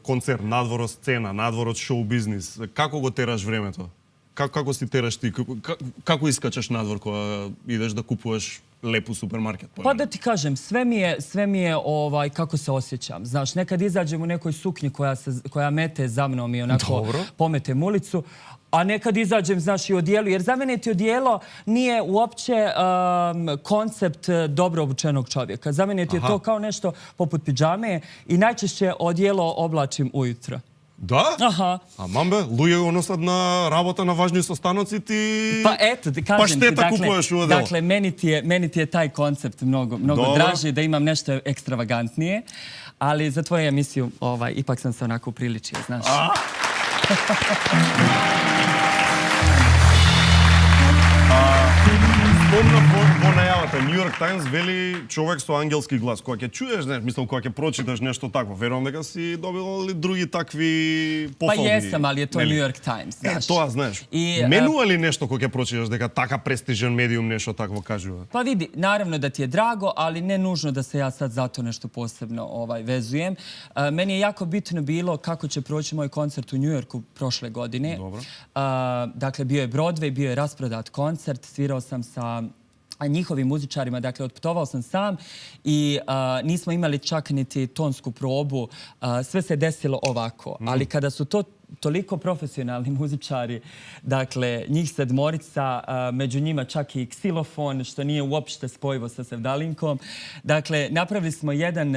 концерт, надвор од сцена, надвор од шоу бизнис, како го тераш времето? Како си тераш ти? Како искачаш надвор кога идеш да купуваш lepu supermarket? Pa da ti kažem, sve mi je kako se osjećam. Znaš, nekad izađem u nekoj suknji koja mete za mnom i onako pometem ulicu, a nekad izađem, znaš, i odijelu. Jer za mene ti odijelo nije uopće koncept dobro obučenog čovjeka. Za mene ti je to kao nešto poput pidžame i najčešće odijelo oblačim ujutro. Да? Аха. А мамбе, луѓе го носат на работа на важни состаноци, ти Па ето, ти кажем ти, купуваш у одело. Dakle, meni ti je taj koncept mnogo draži, da imam nešto ekstravagantnije, ali za tvoju emisiju ipak sam se onako upriličio, znaš. Спомнав во најавата, New York Times вели човек со ангелски глас. Кога ќе чуеш, мислам, кога ќе прочиташ нешто такво, верувам дека си добил ли други такви Па пофалби? jesam, ali je to New York Times, znaš. Тоа знаеш. Менува ли нешто кога ќе прочиташ дека така престижен медиум нешто такво кажува? Pa vidi, naravno da ti je drago, ali ne nužno da se ja sad zato nešto posebno vezujem. Meni je jako bitno bilo kako će proći moj koncert u New Yorku prošle godine. Dobro. Dakle, bio je Broadway, bio je rasprodat koncert, svirao sam sa njihovim muzičarima, dakle, otputovao sam sam i nismo imali čak niti tonsku probu. Sve se desilo ovako. Ali kada su to toliko profesionalni muzičari, dakle, njih 7, među njima čak i ksilofon, što nije uopšte spojivo sa Sevdalinkom. Dakle, napravili smo jedan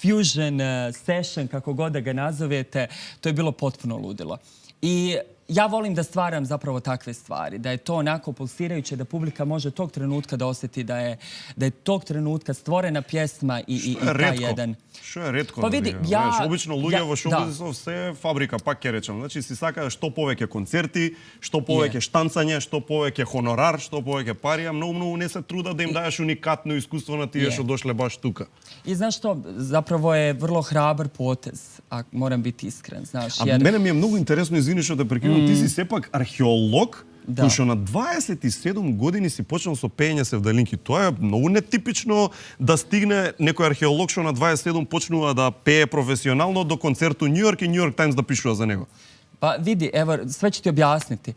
fusion session, kako god da ga nazovete. To je bilo potpuno ludilo. I ja volim da stvaram zapravo takve stvari, da je to onako pulsirajuće, da publika može tog trenutka da osjeti da je tog trenutka stvorena pjesma i taj jedan... Што е ретко Па да види, биде, ја... знаеш, обично луѓе во шоу-бизнисот да. се фабрика, пак ќе речам. Значи си сакаат што повеќе концерти, што повеќе штанцање, што повеќе хонорар, што повеќе пари, а многу не се трудат да им даеш уникатно искуство на тие што дошле баш тука. I znaš što, zapravo je vrlo hrabar potez, a moram biti iskren, znaš, jer... A мене ми е многу интересно, извини што те прекинувам, ти си сепак археолог, кој што на 27 години си почнал со пеење Севдалинки. Тоа е многу нетипично да стигне некој археолог што на 27 почнува да пее професионално до концерт у Нью Йорк и Нью Йорк Таймс да пишува за него. Pa vidi, evo, sve ću ti objasniti.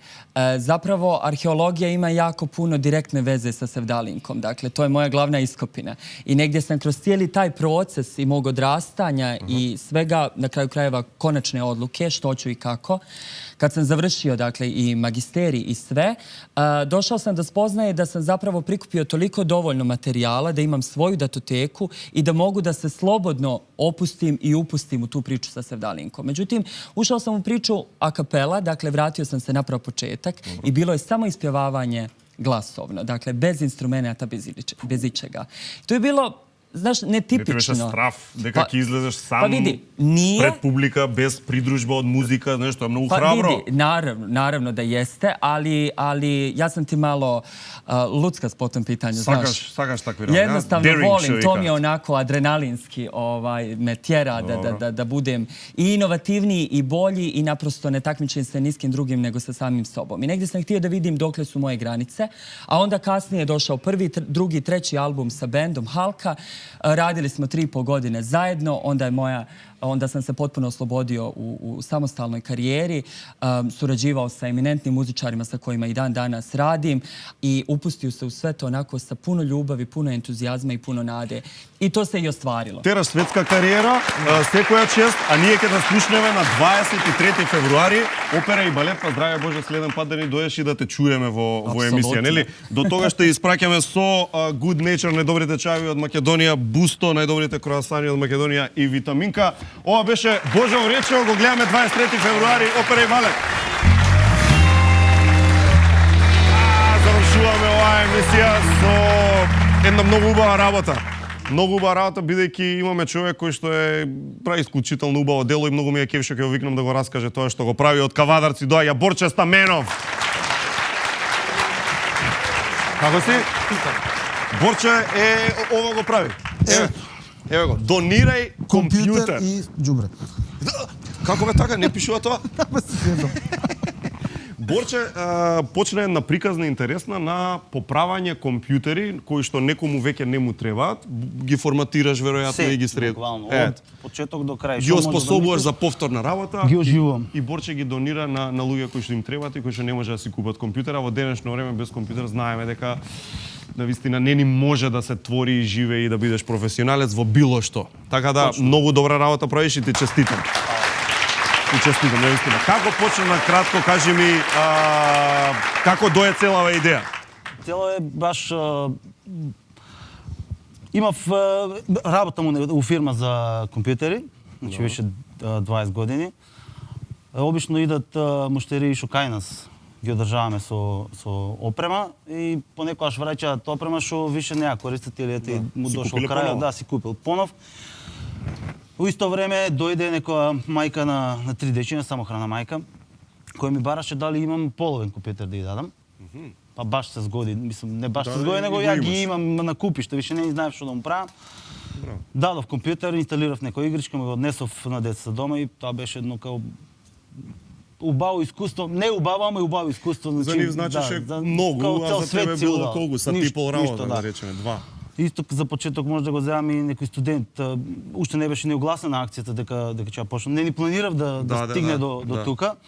Zapravo, arheologija ima jako puno direktne veze sa Sevdalinkom. Dakle, to je moja glavna iskopina. I negdje sam kroz cijeli taj proces i mog odrastanja i svega, na kraju krajeva, konačne odluke, što ću i kako, kad sam završio, dakle, i magisterij i sve, došao sam do spoznaje da sam zapravo prikupio toliko dovoljno materijala, da imam svoju datoteku i da mogu da se slobodno opustim i upustim u tu priču sa Sevdalinkom. Međutim, ušao sam u priču a kapela, dakle, vratio sam se napravo početak i bilo je samo ispjevavanje glasovno, dakle, bez instrumenta, bez ičega. To je bilo, znaš, netipično. Не требаше страф дека ќе излезеш сам пред публика, без придружба од музика, знаеш, тоа е многу Pa храбро. vidi, naravno da jeste, ali ja sam ti malo luckas po tom pitanju, znaš. Sakaš takvi radnje. Jednostavno volim, to mi je onako adrenalinski, me tjera da budem i inovativniji i bolji i naprosto ne takmičim se ni s kim drugim nego sa samim sobom. I negdje sam htio da vidim dokle su moje granice, a onda kasnije je došao prvi, drugi, treći album sa bendom Halka. Radili smo 3,5 godine zajedno, onda sam se potpuno oslobodio u samostalnoj karijeri, surađivao sa eminentnim muzičarima sa kojima i dan danas radim i upustio se u sve to onako sa puno ljubavi, puno entuzijazma i puno nade. I to se i ostvarilo. Тера светска кариера, секоја чест, а ние ќе да слушнеме на 23 февруари опера и балет. Па здраве Боже, следен пат да ни доеш и да те чуеме во емисија, нели? До тога ще испраќаме со Good Nature, најдобрите чајови од Македонија, Бусто, најдобрите круасани од Македонија и Витаминка. Ова беше Божо Вречо, го гледаме 23 февруари, опера и балет. Завршуваме оваа емисија со една многу убава работа. Многу убава работа, бидејќи имаме човек кој што прави исклучително убаво дело и многу ми е кеф што ќе го викнам да го раскаже тоа што го прави. Од Кавадарци доаѓа Борче Стаменов. Како си? Борче ова го прави. Еве го, донирај компјутер и џубре. Како бе така, не пишува тоа? Борче почна една приказна интересна на поправање компјутери кои што некому веќе не му требаат, ги форматираш веројатно и ги сред. Од почеток до крај. Ги оспособуваш за повторна работа. Ги оживувам. И Борче ги донира на луѓе кои што им требаат и кои што не може да си купат компјутера. Во денешно време без компјутер знаеме дека навистина не ни може да се твори и живее и да бидеш професионалец во било што. Така да, многу добра работа правиш и ти честитам. И честитам, навистина. Како почна на кратко, кажи ми, како дое целава идеја? Цело е баш... Имав работа у фирма за компјутери, значи беше 20 години. Обично идат муштери што кај нас ги одржаваме со опрема и понекогаш враќаат опрема што више не ја користат или му дошол крај, да си купил понов. У исто време дојде некоја мајка на 3 дечиња, самохрана мајка, која ми бараше дали имам половен компјутер да ја дадам. Па баш се згоди, мислам, не баш се згоди, него ја ги имам на купиште, више не знаев што да му правам. Дадов компјутер, инсталирав некоја игричка, му го однесов на децата дома и тоа беше едно као убаво искуство, не убаво, ама убаво искуство. За нив значеше многу, а за тебе било колку са ти пол работа, да речеме, 2. Исто за почеток може да го земам и некој студент. Уште не беше ни огласена акцијата дека ќе ја почнам. Не ни планирав да стигне до тука.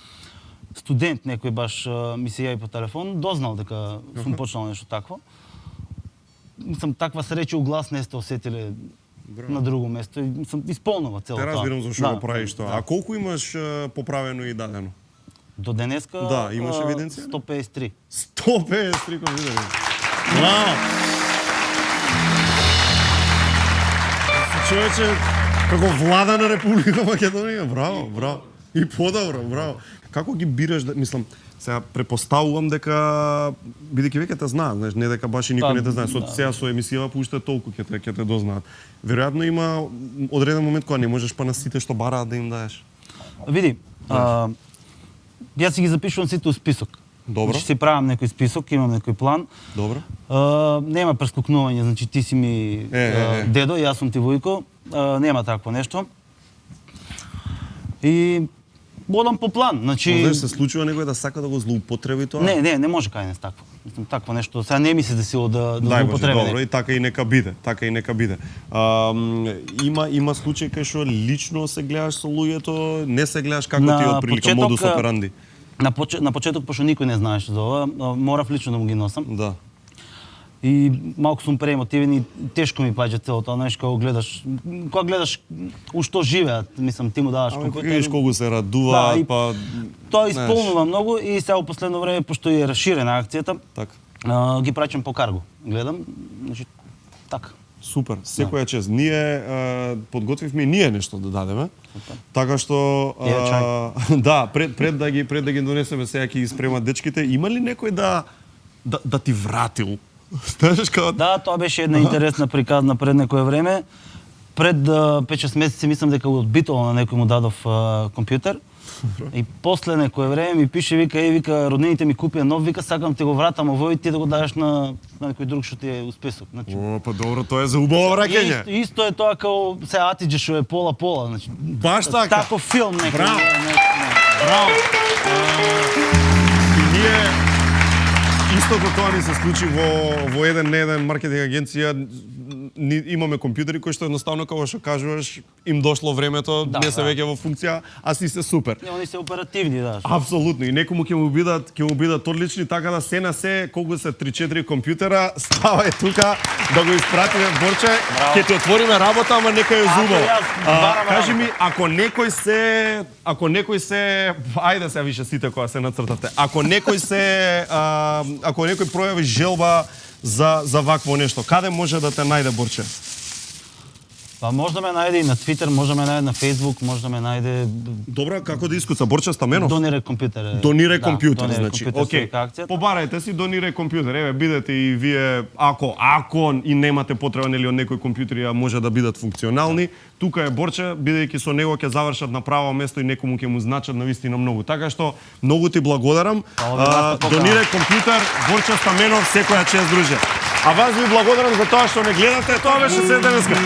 Студент некој баш ми се јави по телефон, дознал дека сум почнал нешто такво. Мислам, таква среќа у глас не сте осетиле на друго место. Мислам, исполнува цело тоа. Те разбирам зашто го правиш тоа. А колку имаш поправено и дадено? До денеска да, имаш евиденција? 153. 153 компјутери. Браво! Човече, како влада на Република Македонија, браво, браво. И подобро, браво. Како ги бираш, мислам, сега препоставувам дека бидејќи веќе те знаат, знаеш, не дека баш и никој не те знае. Сега со емисијава пушта толку ќе те дознаат. Веројатно има одреден момент кога не можеш па на сите што бараат да им даеш. Види, јас си ги запишувам сите у список. Добро. Значи си правам некој список, имам некој план. Добро. Нема прескокнување, значи ти си ми дедо, јас сум ти Војко, нема такво нешто. И одам по план, значи знаеш се случува некој да сака да го злоупотреби тоа? Не може кај нас такво. Мислам такво нешто, сега не ми се десило да злоупотреби. Добро, и така и нека биде, така и нека биде. Има случаи кај што лично се гледаш со луѓето, не се гледаш како ти отприлика модус операнди. На почеток, пошто никој не знаеше за ова, морав лично да му ги носам. Да. И малку сум преемотивен и тешко ми паѓа цело тоа, знаеш, кога гледаш у што живеат, мислам, ти му даваш компјутер. Видиш колку се радуваат, па тоа исполнува многу и сега во последно време, пошто е расширена акцијата, ги праќам по карго. Гледам, значи така. Супер, секоја чест. Ние подготвивме и ние нешто да дадеме. Така што да, пред да ги донесеме сега ќе ги спремат дечките, има ли некој да ти вратил? Да, тоа беше една интересна приказна пред некое време. Пред 5-6 месеци мислам дека од Битола на некој му дадов компјутер. И после некое време ми пише, вика, роднините ми купија нов, вика, сакам ти го вратам овој и ти да го дадеш на некој друг што ти е у список. Значи, па добро, тоа е за убаво враќање. Исто е тоа као се Атиџе што е пола, значи. Баш така. Тако филм некој. Браво. И ние истото тоа ни се случи во еден маркетинг агенција. Имаме компјутери кои што едноставно, како што кажуваш, им дошло времето, не се веќе во функција, а си се супер. Они се оперативни, да. Апсолутно. И некому ќе му бидат одлични, така да се на се, колку се 3-4 компјутера, ставај тука да го испратиме Борче, ќе ти отвориме работа, ама нека е зубаво. Кажи ми, ако некој се, ајде се више сите кога се нацртате. Ако некој пројави желба за вакво нешто, каде може да те најде, Борче? Па може да ме најде и на Твитер, може да ме најде на Фејсбук, може да ме најде... Добро, како да искуца? Борче Стаменов? Донирај компјутер. Донирај компјутер, значи. Океј, побарајте си, донирај компјутер. Еве, бидете и вие, ако и немате потреба нели од некој компјутери, може да бидат функционални, тука е Борче, бидејќи со него ќе завршат на право место и некому ќе му значат навистина многу. Така што, многу ти благодарам. Донирај компјутер, Борче Стаменов, секоја чест, друже. А вас ви благодарам за тоа што не гледате, тоа беше се денеска.